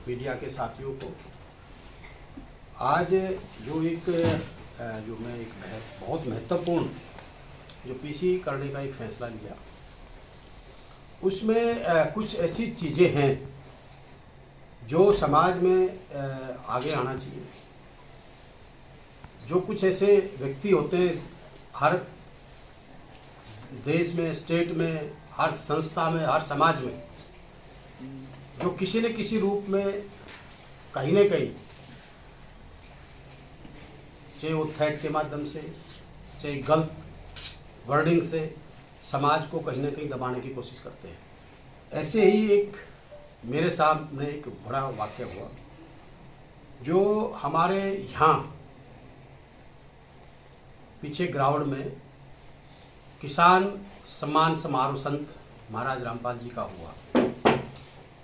Media के साथियों को, आज जो मैं एक बहुत महत्वपूर्ण जो पीसी करने का एक फैसला लिया, उसमें कुछ ऐसी चीज़ें हैं जो समाज में आगे आना चाहिए। जो कुछ ऐसे व्यक्ति होते हैं हर देश में, स्टेट में, हर संस्था में, हर समाज में, जो किसी न किसी रूप में कहीं न कहीं, चाहे वो थ्रेट के माध्यम से, चाहे गलत वर्डिंग से, समाज को कहीं न कहीं दबाने की कोशिश करते हैं। ऐसे ही एक मेरे सामने एक बड़ा वाक़या हुआ जो हमारे यहाँ पीछे ग्राउंड में किसान सम्मान समारोह संत महाराज रामपाल जी का हुआ,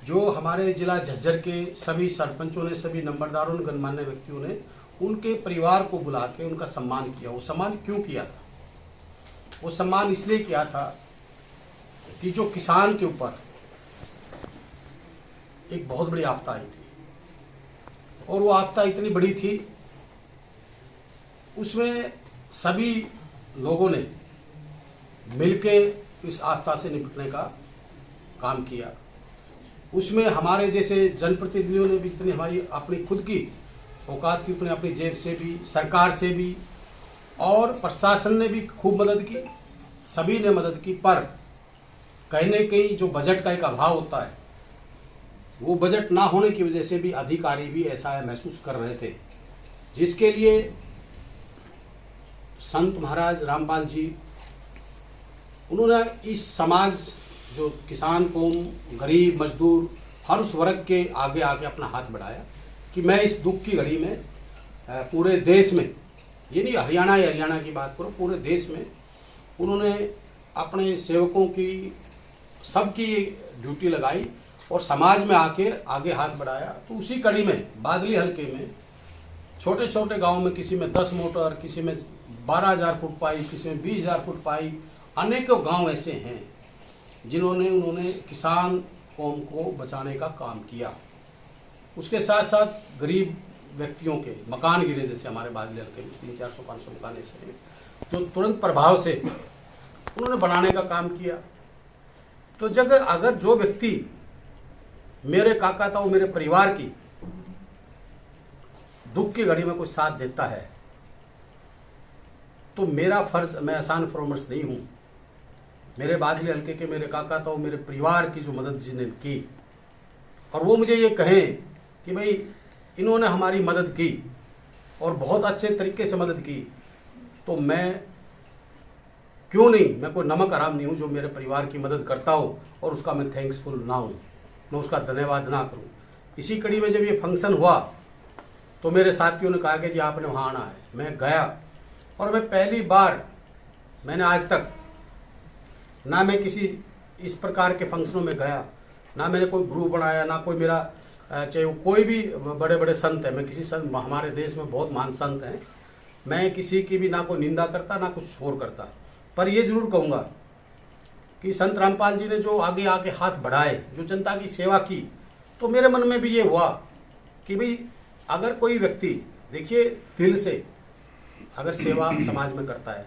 जो हमारे जिला झज्जर के सभी सरपंचों ने, सभी नंबरदारों ने, गणमान्य व्यक्तियों ने उनके परिवार को बुला के उनका सम्मान किया। वो सम्मान क्यों किया था? वो सम्मान इसलिए किया था कि जो किसान के ऊपर एक बहुत बड़ी आफत आई थी, और वो आफत इतनी बड़ी थी, उसमें सभी लोगों ने मिलके इस आपदा से निपटने का काम किया। उसमें हमारे जैसे जनप्रतिनिधियों ने भी जितनी हमारी अपनी खुद की औकात की, अपनी जेब से भी, सरकार से भी और प्रशासन ने भी खूब मदद की, सभी ने मदद की। पर कहीं न कहीं जो बजट का एक अभाव होता है, वो बजट ना होने की वजह से भी अधिकारी भी ऐसा महसूस कर रहे थे, जिसके लिए संत महाराज रामपाल जी, उन्होंने इस समाज, जो किसान कौम, गरीब, मजदूर, हर उस वर्ग के आगे आके अपना हाथ बढ़ाया कि मैं इस दुख की घड़ी में पूरे देश में, ये नहीं हरियाणा की बात करो, पूरे देश में उन्होंने अपने सेवकों की, सबकी ड्यूटी लगाई और समाज में आके आगे हाथ बढ़ाया। तो उसी कड़ी में बादली हल्के में छोटे छोटे गाँव में, किसी में 10 मोटर, किसी में 12,000 फुट पाइप, किसी में 20,000 फुट पाइप, अनेकों गांव ऐसे हैं उन्होंने किसान कौम को बचाने का काम किया। उसके साथ साथ गरीब व्यक्तियों के मकान गिरे, जैसे हमारे बादली हल्के में 300-400-500 मकान ऐसे हैं जो तुरंत प्रभाव से उन्होंने बनाने का काम किया। तो अगर जो व्यक्ति मेरे काका ताऊ, मेरे परिवार की दुख की घड़ी में कुछ साथ देता है, तो मेरा फर्ज, मैं आसान फॉर्मर्स नहीं हूँ, मेरे बादली हल्के के मेरे काका ताऊ, मेरे परिवार की जो मदद जिन्होंने की, और वो मुझे ये कहें कि भाई इन्होंने हमारी मदद की और बहुत अच्छे तरीके से मदद की, तो मैं क्यों नहीं, मैं कोई नमक हराम नहीं हूँ जो मेरे परिवार की मदद करता हो और उसका मैं थैंक्सफुल ना हूँ, मैं उसका धन्यवाद ना करूँ। इसी कड़ी में जब ये फंक्शन हुआ तो मेरे साथियों ने कहा कि जी आपने वहाँ आना है। मैं गया और मैं पहली बार, मैंने आज तक ना मैं किसी इस प्रकार के फंक्शनों में गया, ना मैंने कोई ग्रुप बनाया, ना कोई मेरा, चाहे वो कोई भी बड़े बड़े संत हैं, मैं किसी संत, हमारे देश में बहुत महान संत हैं, मैं किसी की भी ना कोई निंदा करता, ना कुछ और करता। पर ये जरूर कहूँगा कि संत रामपाल जी ने जो आगे आके हाथ बढ़ाए, जो जनता की सेवा की, तो मेरे मन में भी ये हुआ कि भाई अगर कोई व्यक्ति, देखिए, दिल से अगर सेवा समाज में करता है,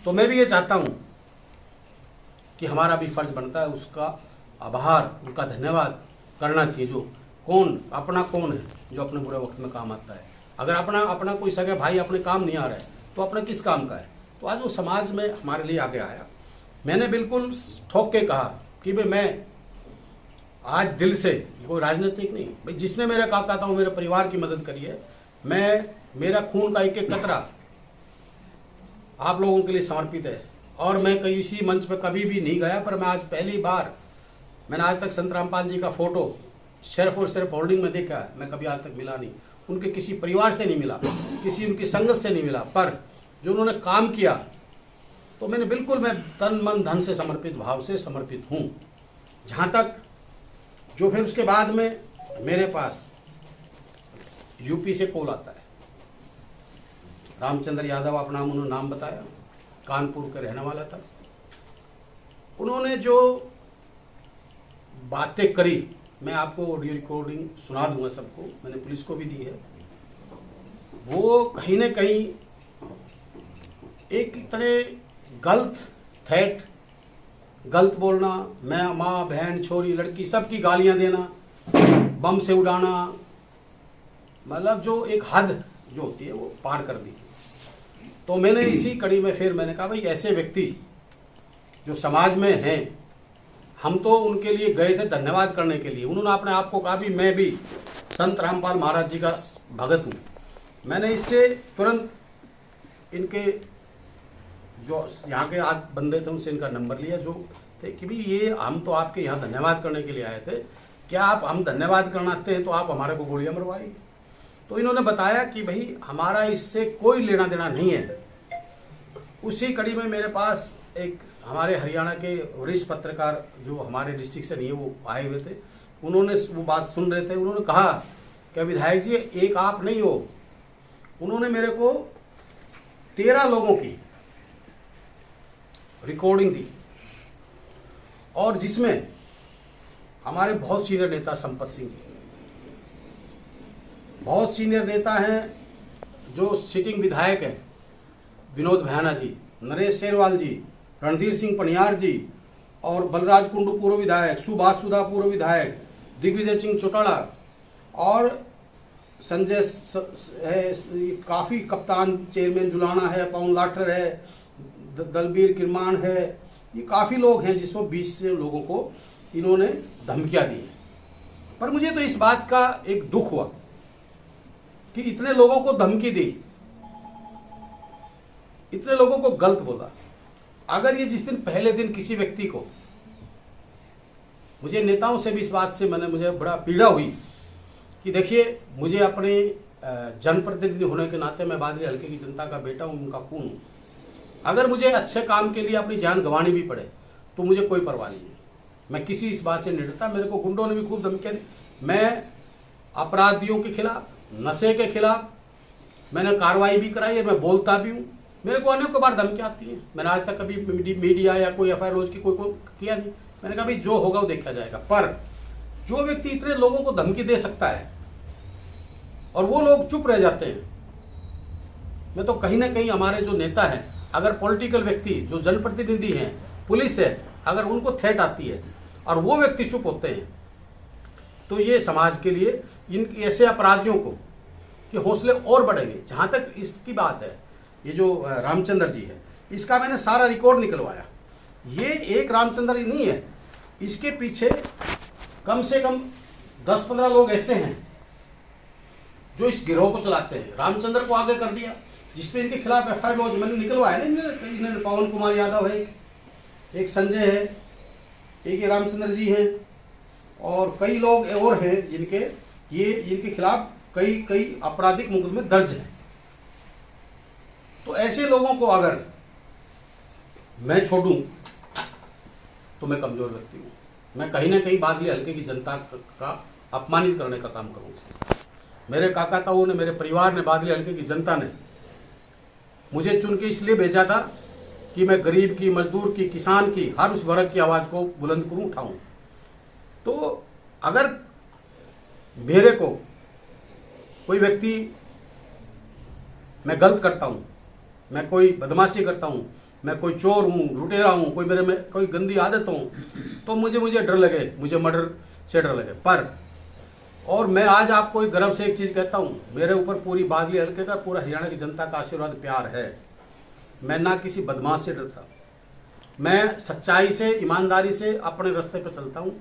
तो मैं भी ये चाहता हूँ कि हमारा भी फर्ज बनता है उसका आभार, उसका धन्यवाद करना चाहिए। जो अपना कौन है जो अपने बुरे वक्त में काम आता है? अगर अपना कोई सगा भाई अपने काम नहीं आ रहा है तो अपना किस काम का है? तो आज वो समाज में हमारे लिए आगे आया। मैंने बिल्कुल ठोक के कहा कि भाई मैं आज दिल से, कोई राजनीतिक नहीं, भाई जिसने मेरे काका ताऊ, मेरे परिवार की मदद करी है, मेरा खून का एक एक कतरा आप लोगों के लिए समर्पित है। और मैं किसी मंच पर कभी भी नहीं गया, पर मैं आज पहली बार, मैंने आज तक संत रामपाल जी का फोटो सिर्फ और सिर्फ होर्डिंग में देखा है, मैं कभी आज तक मिला नहीं, उनके किसी परिवार से नहीं मिला, किसी उनकी संगत से नहीं मिला, पर जो उन्होंने काम किया, तो मैंने बिल्कुल, मैं तन मन धन से समर्पित भाव से समर्पित हूँ। जहाँ तक जो फिर उसके बाद में मेरे पास यूपी से कॉल आता है, रामचंद्र यादव अपना उन्होंने नाम बताया, कानपुर का रहने वाला था। उन्होंने जो बातें करी मैं आपको ऑडियो रिकॉर्डिंग सुना दूंगा सबको, मैंने पुलिस को भी दी है। वो कहीं ना कहीं एक तरह गलत थ्रेट, गलत बोलना, मैं माँ बहन छोरी लड़की सबकी गालियां देना, बम से उड़ाना, मतलब जो एक हद जो होती है वो पार कर दी। तो मैंने इसी कड़ी में फिर मैंने कहा भाई ऐसे व्यक्ति जो समाज में हैं, हम तो उनके लिए गए थे धन्यवाद करने के लिए। उन्होंने अपने आप को कहा भी मैं भी संत रामपाल महाराज जी का भगत हूँ। मैंने इससे तुरंत इनके जो यहाँ के आज बंदे थे उनसे इनका नंबर लिया जो थे कि भाई ये हम तो आपके यहाँ धन्यवाद करने के लिए आए थे, क्या आप हम धन्यवाद करना आते हैं तो आप हमारे को गोलियां मरवाइए। तो इन्होंने बताया कि भाई हमारा इससे कोई लेना देना नहीं है। उसी कड़ी में मेरे पास एक हमारे हरियाणा के वरिष्ठ पत्रकार जो हमारे डिस्ट्रिक्ट से नहीं है वो आए हुए थे, उन्होंने वो बात सुन रहे थे। उन्होंने कहा कि विधायक जी एक आप नहीं हो, उन्होंने मेरे को 13 लोगों की रिकॉर्डिंग दी और जिसमें हमारे बहुत सीनियर नेता संपत सिंह जी, बहुत सीनियर नेता हैं जो सिटिंग विधायक हैं, विनोद भैना जी, नरेश शेरवाल जी, रणधीर सिंह पनियार जी और बलराज कुंडू पूर्व विधायक, सुभाष सुधा पूर्व विधायक, दिग्विजय सिंह चौटाला और संजय है, काफ़ी कप्तान चेयरमैन जुलाना है, पवन लाठर है, दलबीर किरमान है, ये काफ़ी लोग हैं जिसमें 20 से लोगों को इन्होंने धमकियां दी। पर मुझे तो इस बात का एक दुख हुआ कि इतने लोगों को धमकी दी, इतने लोगों को गलत बोला। अगर ये जिस दिन पहले दिन किसी व्यक्ति को, मुझे नेताओं से भी इस बात से मुझे बड़ा पीड़ा हुई कि देखिए मुझे अपने जनप्रतिनिधि होने के नाते मैं बादली हल्के की जनता का बेटा हूँ, उनका खून हूँ। अगर मुझे अच्छे काम के लिए अपनी जान गंवानी भी पड़े तो मुझे कोई परवाह नहीं है, मैं किसी इस बात से नहीं डरता। मेरे को गुंडों ने भी खूब धमकियां दी, मैं अपराधियों के खिलाफ, नशे के खिलाफ मैंने कार्रवाई भी कराई है, मैं बोलता भी हूँ। मेरे को अनेकों बार धमकियां आती हैं, मैंने आज तक कभी मीडिया या कोई एफआईआर रोज की कोई किया नहीं। मैंने कहा भाई जो होगा वो देखा जाएगा। पर जो व्यक्ति इतने लोगों को धमकी दे सकता है और वो लोग चुप रह जाते हैं, मैं तो कहीं ना कहीं हमारे जो नेता हैं, अगर पॉलिटिकल व्यक्ति जो जनप्रतिनिधि हैं, पुलिस है, अगर उनको थ्रेट आती है और वो व्यक्ति चुप होते हैं तो ये समाज के लिए इन ऐसे अपराधियों को कि हौसले और बढ़ेंगे। जहाँ तक इसकी बात है, ये जो रामचंद्र जी है, इसका मैंने सारा रिकॉर्ड निकलवाया। ये एक रामचंद्र ही नहीं है, इसके पीछे कम से कम 10-15 लोग ऐसे हैं जो इस गिरोह को चलाते हैं। रामचंद्र को आगे कर दिया, जिसपे इनके खिलाफ एफआईआर लॉन्च मैंने निकलवाया ना, इन्होंने पवन कुमार यादव है, एक संजय है, एक ये रामचंद्र जी हैं और कई लोग और हैं जिनके खिलाफ कई आपराधिक मुकदमे दर्ज हैं। तो ऐसे लोगों को अगर मैं छोड़ूं तो मैं कमजोर व्यक्ति हूं। मैं कहीं ना कहीं बादली हल्के की जनता का अपमानित करने का काम करूंगा। मेरे काका ताऊ ने, मेरे परिवार ने, बादली हल्के की जनता ने मुझे चुन के इसलिए भेजा था कि मैं गरीब की, मजदूर की, किसान की, हर उस वर्ग की आवाज़ को बुलंद करूं, उठाऊं। तो अगर मेरे को कोई व्यक्ति, मैं गलत करता हूं, मैं कोई बदमाशी करता हूं, मैं कोई चोर हूं, लुटेरा हूं, कोई मेरे में कोई गंदी आदत हो, तो मुझे डर लगे, मुझे मर्डर से डर लगे। पर और मैं आज आपको एक गर्व से एक चीज़ कहता हूं, मेरे ऊपर पूरी बादली हल्के का, पूरा हरियाणा की जनता का आशीर्वाद, प्यार है। मैं ना किसी बदमाश से डरता, मैं सच्चाई से, ईमानदारी से अपने रास्ते पर चलता हूं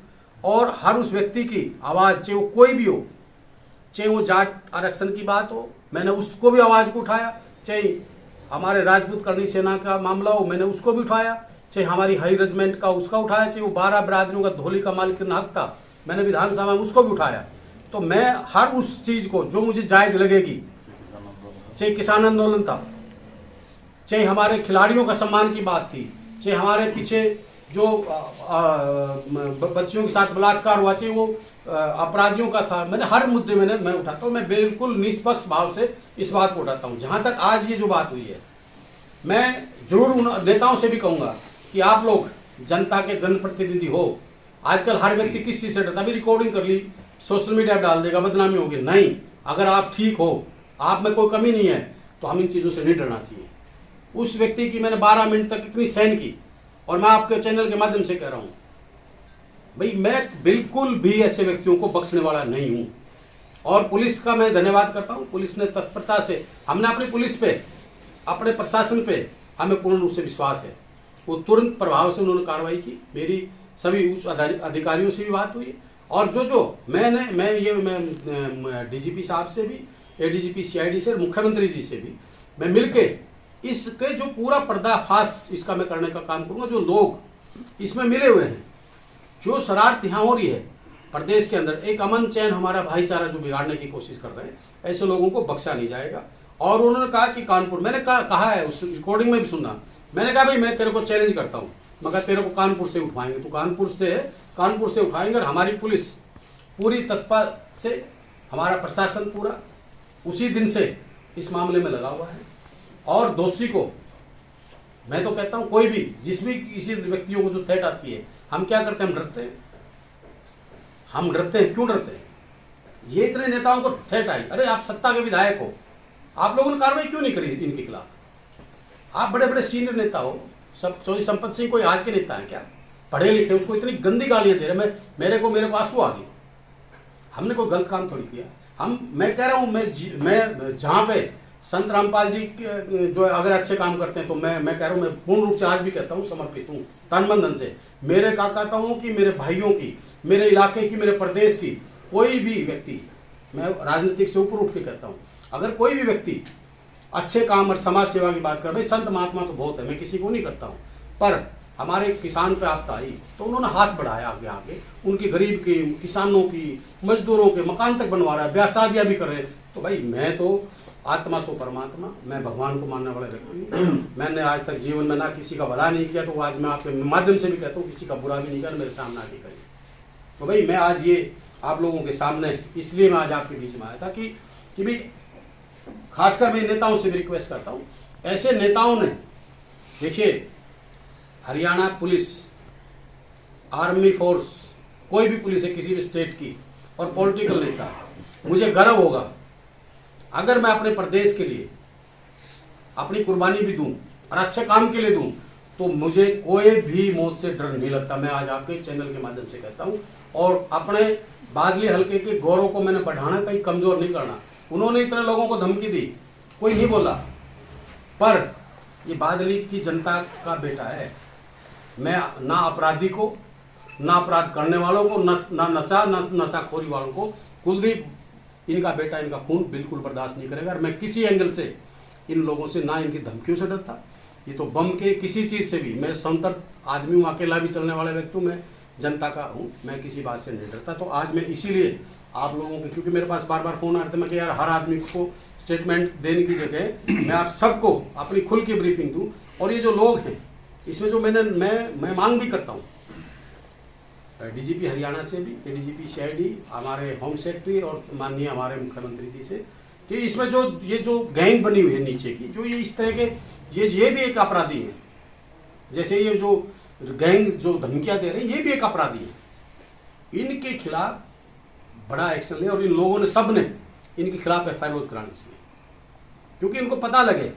और हर उस व्यक्ति की आवाज़, चाहे वो कोई भी हो, चाहे वो जाट आरक्षण की बात हो, मैंने उसको भी आवाज़ को उठाया, चाहे हमारे राजपूत करनी सेना का मामला हो, मैंने उसको भी उठाया, चाहे हमारी हाई रेजिमेंट का उसका उठाया, चाहे वो 12 बिरादरियों का धोली का मालिक हक था, मैंने विधानसभा में उसको भी उठाया। तो मैं हर उस चीज़ को जो मुझे जायज़ लगेगी, चाहे किसान आंदोलन था, चाहे हमारे खिलाड़ियों का सम्मान की बात थी, चाहे हमारे पीछे जो बच्चियों के साथ बलात्कार हुआ, चाहे वो अपराधियों का था, मैंने हर मुद्दे में मैं उठाता हूँ। मैं बिल्कुल निष्पक्ष भाव से इस बात को उठाता हूँ। जहाँ तक आज ये जो बात हुई है, मैं जरूर उन नेताओं से भी कहूँगा कि आप लोग जनता के जनप्रतिनिधि हो, आजकल हर व्यक्ति किस चीज से डरता है? अभी रिकॉर्डिंग कर ली, सोशल मीडिया पर डाल देगा, बदनामी होगी। नहीं, अगर आप ठीक हो, आप में कोई कमी नहीं है, तो हम इन चीजों से नहीं डरना चाहिए। उस व्यक्ति की मैंने 12 मिनट तक इतनी सहन की, और मैं आपके चैनल के माध्यम से कह रहा हूं भाई, मैं बिल्कुल भी ऐसे व्यक्तियों को बख्शने वाला नहीं हूं। और पुलिस का मैं धन्यवाद करता हूं, पुलिस ने तत्परता से, हमने अपनी पुलिस पे, अपने प्रशासन पे हमें पूर्ण रूप से विश्वास है, वो तुरंत प्रभाव से उन्होंने कार्रवाई की। मेरी सभी उच्च अधिकारियों से भी बात हुई, और जो मैं डीजीपी साहब से भी, एडीजीपी सीआईडी से, मुख्यमंत्री जी से भी मैं मिलके इसके जो पूरा पर्दाफाश इसका मैं करने का काम करूंगा। जो लोग इसमें मिले हुए हैं, जो शरारत यहाँ हो रही है प्रदेश के अंदर, एक अमन चैन हमारा भाईचारा जो बिगाड़ने की कोशिश कर रहे हैं, ऐसे लोगों को बख्शा नहीं जाएगा। और उन्होंने कहा कि कानपुर, मैंने कहा है उस रिकॉर्डिंग में भी सुनना, मैंने कहा भाई मैं तेरे को चैलेंज करता हूँ, मगर तेरे को कानपुर से उठवाएंगे, तो कानपुर से उठाएंगे। और हमारी पुलिस पूरी तत्पर से, हमारा प्रशासन पूरा उसी दिन से इस मामले में लगा हुआ है। और दोषी को मैं तो कहता हूं, कोई भी किसी व्यक्तियों को जो थ्रेट आती है, हम क्या करते हैं? हम डरते हैं। हम डरते हैं, क्यों डरते हैं? ये इतने नेताओं को थ्रेट आई, अरे आप सत्ता के विधायक हो, आप लोगों ने कार्रवाई क्यों नहीं करी इनके खिलाफ? आप बड़े बड़े सीनियर नेता हो, सब चौधरी संपत सिंह कोई आज के नेता है क्या? पढ़े लिखे, उसको इतनी गंदी गालियां दे रहे, मेरे को आंसू आ गई। हमने कोई गलत काम थोड़ी किया। मैं कह रहा हूं, मैं जहां पे संत रामपाल जी जो अगर अच्छे काम करते हैं, तो मैं कह रहा हूं, मैं पूर्ण रूप से आज भी कहता हूं, समर्पित हूं तन मन धन से। मेरे काकाताओं की, मेरे भाइयों की, मेरे इलाके की, मेरे प्रदेश की कोई भी व्यक्ति, मैं राजनीतिक से ऊपर उठ के कहता हूं, अगर कोई भी व्यक्ति अच्छे काम और समाज सेवा की बात कर, भाई संत महात्मा तो बहुत है, मैं किसी को नहीं करता हूं, पर हमारे किसान पे आपदा आई तो उन्होंने हाथ बढ़ाया आगे, उनके गरीब की, किसानों की, मजदूरों के मकान तक बनवा रहा है, ब्याह शादियां भी कर रहे हैं। तो भाई मैं तो आत्मा सो परमात्मा, मैं भगवान को मानने वाला व्यक्ति। मैंने आज तक जीवन में ना किसी का भला नहीं किया, तो आज मैं आपके माध्यम से भी कहता हूँ, किसी का बुरा भी नहीं किया, मेरे सामने आगे करिए। तो भाई मैं आज ये आप लोगों के सामने इसलिए मैं आज आपके बीच में आया था कि भाई खासकर मैं नेताओं से भी रिक्वेस्ट करता हूँ, ऐसे नेताओं ने, देखिए हरियाणा पुलिस, आर्मी फोर्स, कोई भी पुलिस है किसी भी स्टेट की, और पॉलिटिकल नेता, मुझे गर्व होगा अगर मैं अपने प्रदेश के लिए अपनी कुर्बानी भी दूं और अच्छे काम के लिए दूं, तो मुझे कोई भी मौत से डर नहीं लगता। मैं आज आपके चैनल के माध्यम से कहता हूं, और अपने बादली हल्के के गौरव को मैंने बढ़ाना, कहीं कमजोर नहीं करना। उन्होंने इतने लोगों को धमकी दी, कोई नहीं बोला, पर ये बादली की जनता का बेटा है। मैं ना अपराधी को, ना अपराध करने वालों को, ना नशाखोरी वालों को, कुलदीप इनका बेटा, इनका खून बिल्कुल बर्दाश्त नहीं करेगा। और मैं किसी एंगल से इन लोगों से, ना इनकी धमकियों से डरता, ये तो बम के किसी चीज से भी, मैं स्वतंत्र आदमी हूँ, अकेला भी चलने वाला व्यक्ति हूँ, मैं जनता का हूँ, मैं किसी बात से नहीं डरता। तो आज मैं इसीलिए आप लोगों के, क्योंकि मेरे पास बार बार फोन आ रहे थे, मैं कि यार हर आदमी को स्टेटमेंट देने की जगह मैं आप सबको अपनी खुल की ब्रीफिंग दूं। और ये जो लोग हैं इसमें जो मैं मांग भी करता हूँ डीजीपी हरियाणा से भी, एडीजीपी सीआईडी, हमारे होम सेक्रेटरी और माननीय हमारे मुख्यमंत्री जी से, कि इसमें ये जो गैंग बनी हुई है नीचे की, जो ये इस तरह के ये भी एक अपराधी है। जैसे ये जो गैंग जो धमकियां दे रहे हैं, ये भी एक अपराधी है। इनके खिलाफ बड़ा एक्शन ले, और इन लोगों ने, सब ने इनके खिलाफ एफआईआर लॉन्च करानी चाहिए, क्योंकि इनको पता लगे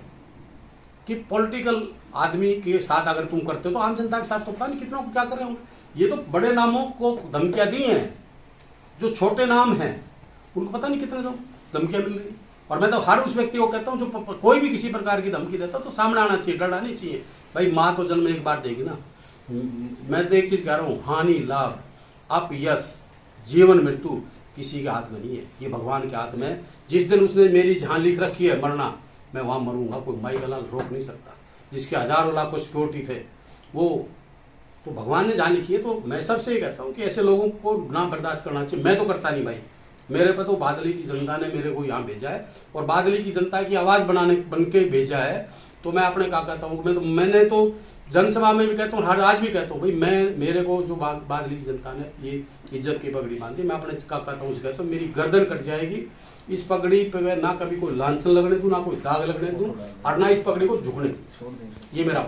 कि पॉलिटिकल आदमी के साथ अगर तुम करते हो तो आम जनता के साथ तो पता नहीं कितनों को क्या कर रहे होंगे। ये तो बड़े नामों को धमकियां दी हैं, जो छोटे नाम हैं उनको पता नहीं कितने लोग धमकियां मिल रही। और मैं तो हर उस व्यक्ति को कहता हूं जो कोई भी किसी प्रकार की धमकी देता तो सामने आना चाहिए, डरना नहीं चाहिए। भाई माँ तो जन्म एक बार देगी ना। मैं तो एक चीज कह रहा हूँ, हानि लाभ अपयश जीवन मृत्यु किसी के हाथ में नहीं है, ये भगवान के हाथ में है। जिस दिन उसने मेरी जहाँ लिख रखी है मरना, मैं वहाँ मरूंगा, कोई माई गलाल रोक नहीं सकता। जिसके हजारों लाखों सिक्योरिटी थे, वो तो भगवान ने जहाँ लिखी है। तो मैं सबसे ये कहता हूँ कि ऐसे लोगों को ना बर्दाश्त करना चाहिए। मैं तो करता नहीं भाई, मेरे पे तो बादली की जनता ने मेरे को यहाँ भेजा है, और बादली की जनता की आवाज़ बन के भेजा है। तो मैं अपने का कहता हूँ, मैंने तो जनसभा में भी कहता हूँ, हर आज भी कहता हूँ, भाई मेरे को जो बादली की जनता ने ये इज्जत की पगड़ी बांधी, मैं अपने का कहता हूँ, कहता हूँ मेरी गर्दन कट जाएगी। इस पगड़ी पे ना कभी कोई लांछन लगने दूँ, ना कोई दाग लगने दूँ, और ना इस पगड़ी को झुकने दूँ। ये मेरा